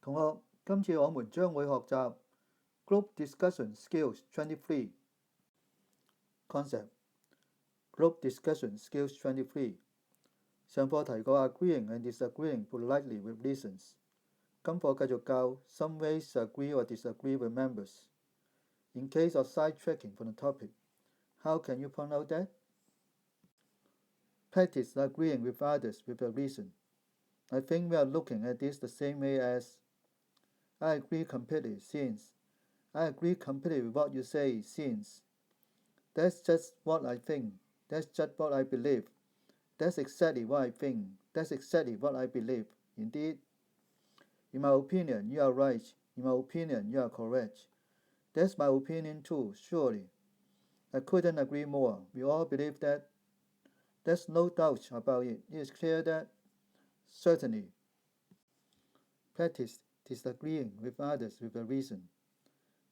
同學，今次我們將會學習 Group Discussion Skills 23 Concept Group Discussion Skills 23上課提過 Agreeing and disagreeing politely with reasons 今課繼續教 Some ways to agree or disagree with members In case of sidetracking from the topic, how can you point out that? Practice agreeing with others with a reason. I think we are looking at this the same way as I agree completely since I agree completely with what you say since that's just what I think, that's just what I believe, that's exactly what I think, that's exactly what I believe. Indeed, in my opinion, you are right, in my opinion, you are correct. That's my opinion too, surely. I couldn't agree more. We all believe that. There's no doubt about it. It is clear that. Certainly. Practice disagreeing with others with a reason.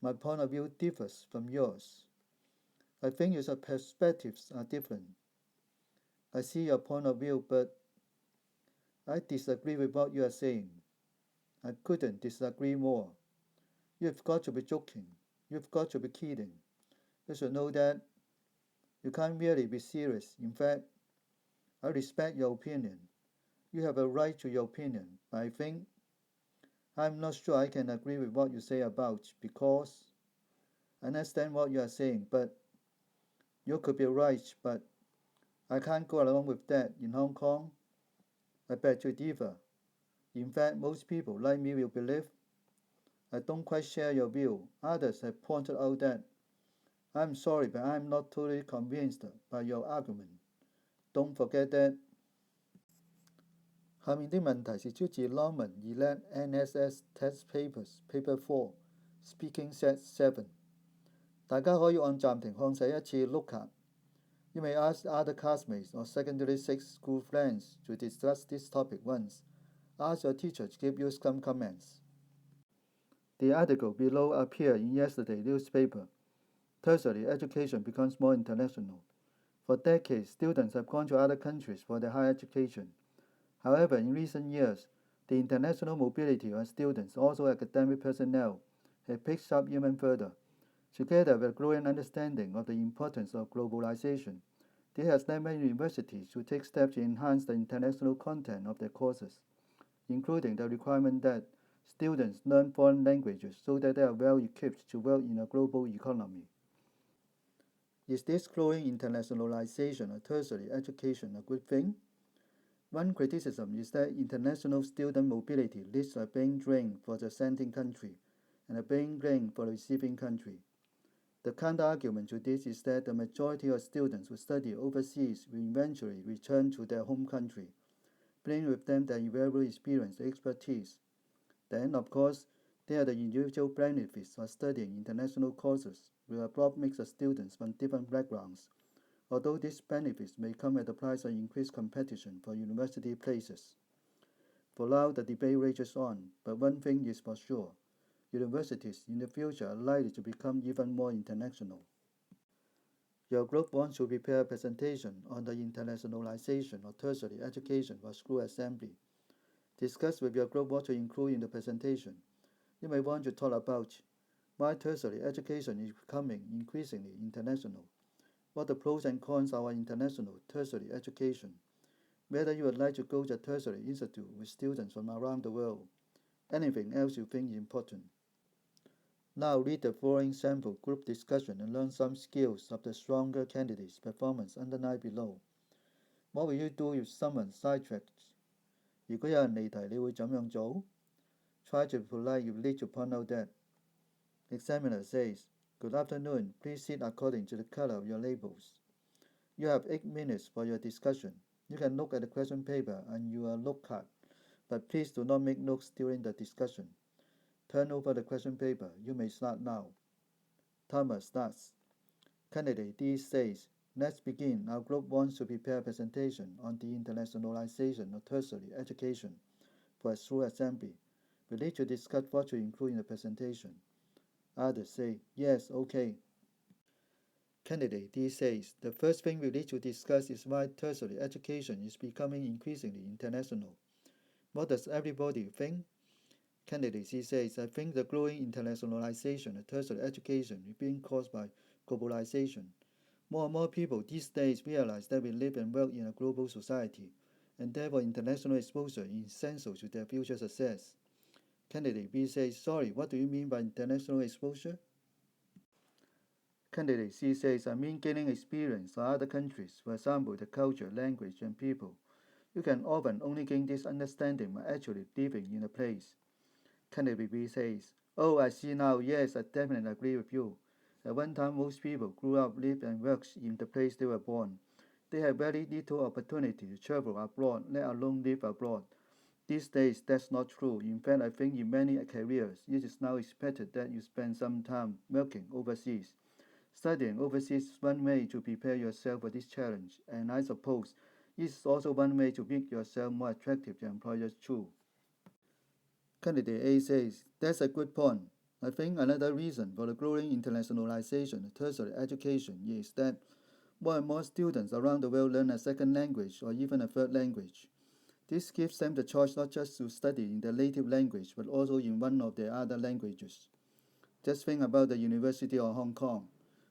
My point of view differs from yours. I think your perspectives are different. I see your point of view, but I disagree with what you are saying. I couldn't disagree more. You've got to be joking. You've got to be kidding. You should know that you can't really be serious. In fact, I respect your opinion. You have a right to your opinion, but I think I'm not sure I can agree with what you say about because I understand what you are saying, but you could be right, but I can't go along with that in Hong Kong. I beg to differ. In fact, most people like me will believe I don't quite share your view. Others have pointed out that I'm sorry, but I'm not totally convinced by your argument. Don't forget that. 下面的問題是出自 Longman Elect NSS Test Papers Paper 4 Speaking Set 7大家可以按暫停看寫一次 look up. You may ask other classmates or secondary 6 school friends to discuss this topic once. Ask your teacher to give you some comments. The article below appeared in yesterday's newspaper. Tertiary education becomes more international. For decades, students have gone to other countries for their higher education. However, in recent years, the international mobility of students, also academic personnel, has picked up even further. Together with a growing understanding of the importance of globalization, this has led many universities to take steps to enhance the international content of their courses, including the requirement that students learn foreign languages so that they are well equipped to work in a global economy. Is this growing internationalization of tertiary education a good thing? One criticism is that international student mobility leads to a brain drain for the sending country and a brain drain for the receiving country. The counter-argument to this is that the majority of students who study overseas will eventually return to their home country, bringing with them their invaluable experience and expertise. Then, of course, there are the individual benefits of studying international courses with a broad mix of students from different backgrounds, although these benefits may come at the price of increased competition for university places. For now, the debate rages on, but one thing is for sure. Universities in the future are likely to become even more international. Your group wants to prepare a presentation on the internationalization of tertiary education for school assembly. Discuss with your group what to include in the presentation. You may want to talk about why tertiary education is becoming increasingly international, what the pros and cons of our international tertiary education, whether you would like to go to a tertiary institute with students from around the world, anything else you think is important. Now read the following sample group discussion and learn some skills of the stronger candidate's performance underlined below. What will you do if someone sidetracks? 如果有人離題，你會怎樣做? Try to be polite if you need to point out that. Examiner says, Good afternoon, please sit according to the color of your labels. You have 8 minutes for your discussion. You can look at the question paper and your note card, but please do not make notes during the discussion. Turn over the question paper. You may start now. Timer starts. Candidate D says, Let's begin. Our group wants to prepare a presentation on the internationalization of tertiary education for a school assembly. We need to discuss what to include in the presentation. Others say, Yes, okay. Candidate D says, The first thing we need to discuss is why tertiary education is becoming increasingly international. What does everybody think? Candidate C says, I think the growing internationalization of tertiary education is being caused by globalization. More and more people these days realize that we live and work in a global society, and therefore international exposure is essential to their future success. Candidate B says, sorry, what do you mean by international exposure? Candidate C says, I mean gaining experience from other countries, for example, the culture, language, and people. You can often only gain this understanding by actually living in a place. Candidate B says, oh, I see now, yes, I definitely agree with you. At one time, most people grew up, lived, and worked in the place they were born. They had very little opportunity to travel abroad, let alone live abroad. These days, that's not true. In fact, I think in many careers, it is now expected that you spend some time working overseas. Studying overseas is one way to prepare yourself for this challenge, and I suppose it is also one way to make yourself more attractive to employers too. Candidate A says, that's a good point. I think another reason for the growing internationalization of tertiary education is that more and more students around the world learn a second language or even a third language. This gives them the choice not just to study in their native language but also in one of their other languages. Just think about the University of Hong Kong.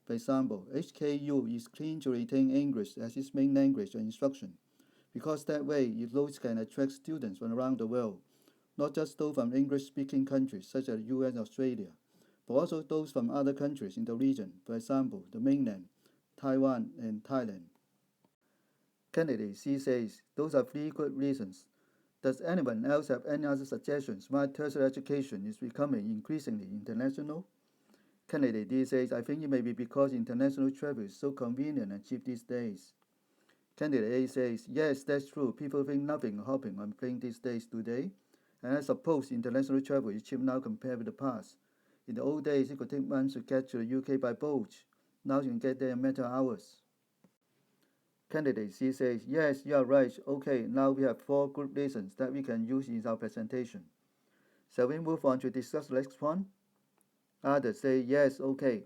For example, HKU is keen to retain English as its main language of instruction, because that way it can attract students from around the world, not just those from English-speaking countries such as the US and Australia, but also those from other countries in the region, for example, the mainland, Taiwan, and Thailand. Candidate C says, those are three good reasons. Does anyone else have any other suggestions why tertiary education is becoming increasingly international? Candidate D says, I think it may be because international travel is so convenient and cheap these days. Candidate A says, yes, that's true. People think nothing of hopping on plane these days, do they? And I suppose international travel is cheap now compared with the past. In the old days, it could take months to get to the UK by boat. Now you can get there in a matter of hours. Candidate C says, yes, you are right. Okay, now we have 4 good reasons that we can use in our presentation. Shall we move on to discuss the next one? Others say, yes, okay.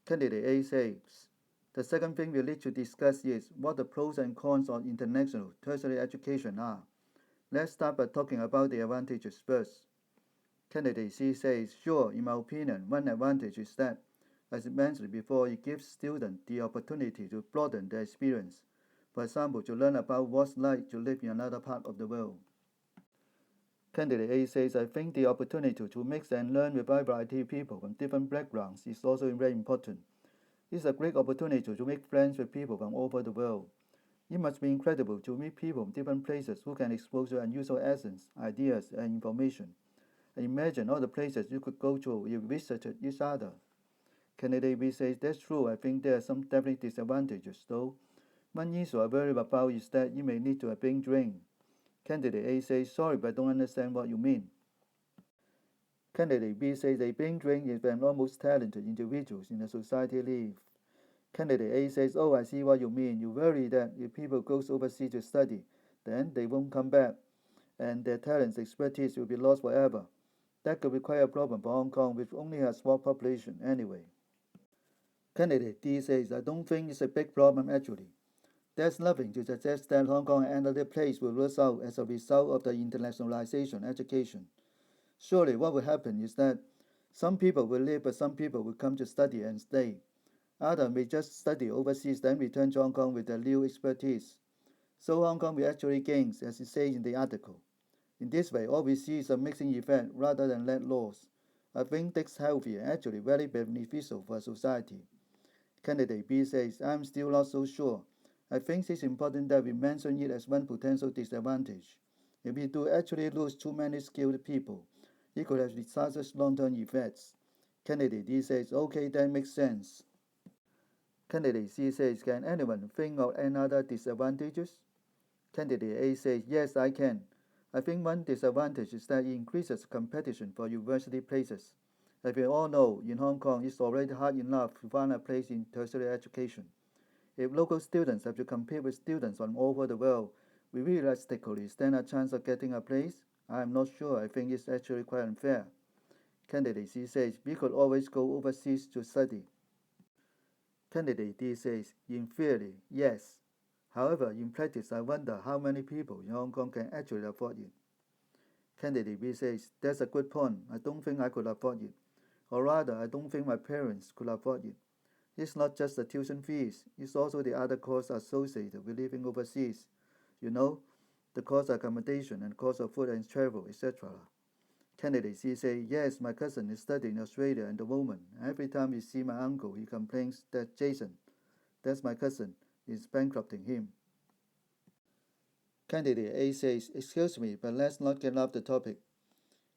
Candidate A says, the second thing we need to discuss is what the pros and cons of international tertiary education are. Let's start by talking about the advantages first. Candidate C says, sure, in my opinion, one advantage is that, as mentioned before, it gives students the opportunity to broaden their experience. For example, to learn about what's like to live in another part of the world. Candidate A says, I think the opportunity to mix and learn with a variety of people from different backgrounds is also very important. It's a great opportunity to make friends with people from all over the world. It must be incredible to meet people from different places who can expose your unusual essence, ideas, and information. And imagine all the places you could go to if you visited each other. Candidate B says, that's true. I think there are some definite disadvantages, though. One issue I worry about is that you may need to bring drink. Candidate A says, sorry, but I don't understand what you mean. Candidate B says a being drink is when almost talented individuals in a society live. Candidate A says, oh, I see what you mean. You worry that if people go overseas to study, then they won't come back, and their talents, expertise will be lost forever. That could be quite a problem for Hong Kong, which only has a small population anyway. Candidate D says, I don't think it's a big problem actually. There's nothing to suggest that Hong Kong and other places will lose out as a result of the internationalization education. Surely what will happen is that some people will leave, but some people will come to study and stay. Others may just study overseas, then return to Hong Kong with their new expertise. So Hong Kong will actually gain, as it says in the article. In this way, all we see is a mixing effect rather than net loss. I think that's healthy and actually very beneficial for society. Candidate B says, I'm still not so sure. I think it's important that we mention it as one potential disadvantage. If we do actually lose too many skilled people, it could have disastrous long-term effects. Candidate D says, okay, that makes sense. Candidate C says, can anyone think of any other disadvantages? Candidate A says, yes, I can. I think one disadvantage is that it increases competition for university places. As we all know, in Hong Kong, it's already hard enough to find a place in tertiary education. If local students have to compete with students from all over the world, we realistically stand a chance of getting a place? I am not sure. I think it's actually quite unfair. Candidate C says, we could always go overseas to study. Candidate D says, in theory, yes. However, in practice, I wonder how many people in Hong Kong can actually afford it. Candidate B says, that's a good point. I don't think I could afford it. Or rather, I don't think my parents could afford it. It's not just the tuition fees, it's also the other costs associated with living overseas. You know, the cost of accommodation and cost of food and travel, etc. Candidate C says, yes, my cousin is studying in Australia at the moment. Every time he sees my uncle, he complains that Jason, that's my cousin, is bankrupting him. Candidate A says, excuse me, but let's not get off the topic.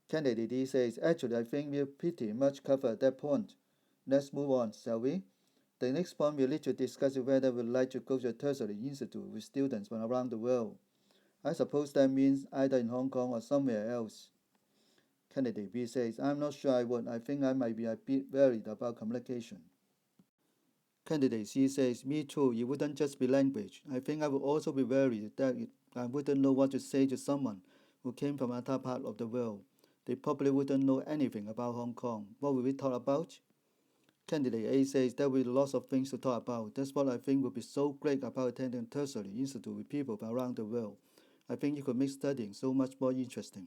Candidate D says, actually, I think we've pretty much covered that point. Let's move on, shall we? The next point we'll need to discuss is whether we'd like to go to a tertiary institute with students from around the world. I suppose that means either in Hong Kong or somewhere else. Candidate B says, I'm not sure I would. I think I might be a bit worried about communication. Candidate C says, me too. It wouldn't just be language. I think I would also be worried that I wouldn't know what to say to someone who came from another part of the world. They probably wouldn't know anything about Hong Kong. What will we talk about? Candidate A says there will be lots of things to talk about. That's what I think would be so great about attending a tertiary institute with people from around the world. I think it could make studying so much more interesting.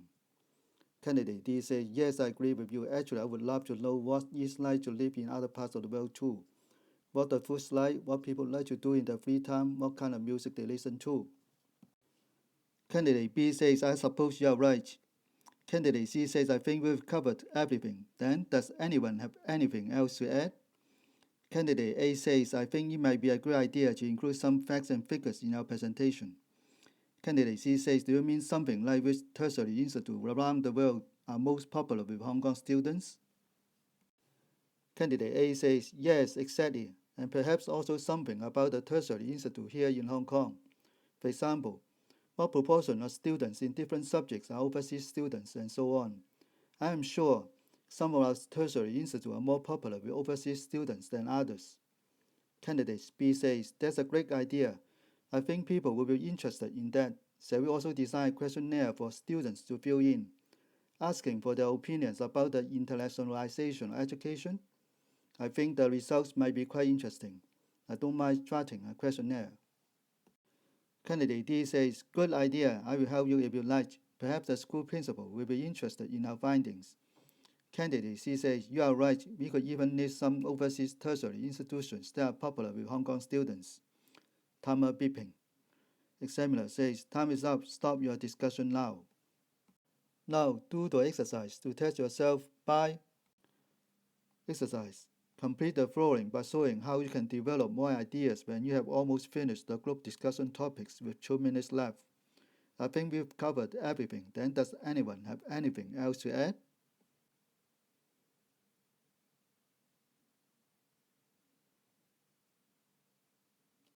Candidate D says, yes, I agree with you. Actually, I would love to know what it's like to live in other parts of the world too. What the food's like, what people like to do in their free time, what kind of music they listen to. Candidate B says, I suppose you are right. Candidate C says, I think we've covered everything. Then, does anyone have anything else to add? Candidate A says, I think it might be a good idea to include some facts and figures in our presentation. Candidate C says, do you mean something like which tertiary institutes around the world are most popular with Hong Kong students? Candidate A says, yes, exactly, and perhaps also something about the tertiary institute here in Hong Kong. For example, what proportion of students in different subjects are overseas students, and so on. I am sure some of our tertiary institutes are more popular with overseas students than others. Candidate B says, that's a great idea. I think people will be interested in that. Shall we also design a questionnaire for students to fill in, asking for their opinions about the internationalization of education? I think the results might be quite interesting. I don't mind drafting a questionnaire. Candidate D says, good idea. I will help you if you like. Perhaps the school principal will be interested in our findings. Candidate C says, you are right. We could even list some overseas tertiary institutions that are popular with Hong Kong students. Timer beeping. Examiner says, time is up. Stop your discussion now. Now, do the exercise to test yourself by exercise. Complete the following by showing how you can develop more ideas when you have almost finished the group discussion topics with 2 minutes left. I think we've covered everything. Then does anyone have anything else to add?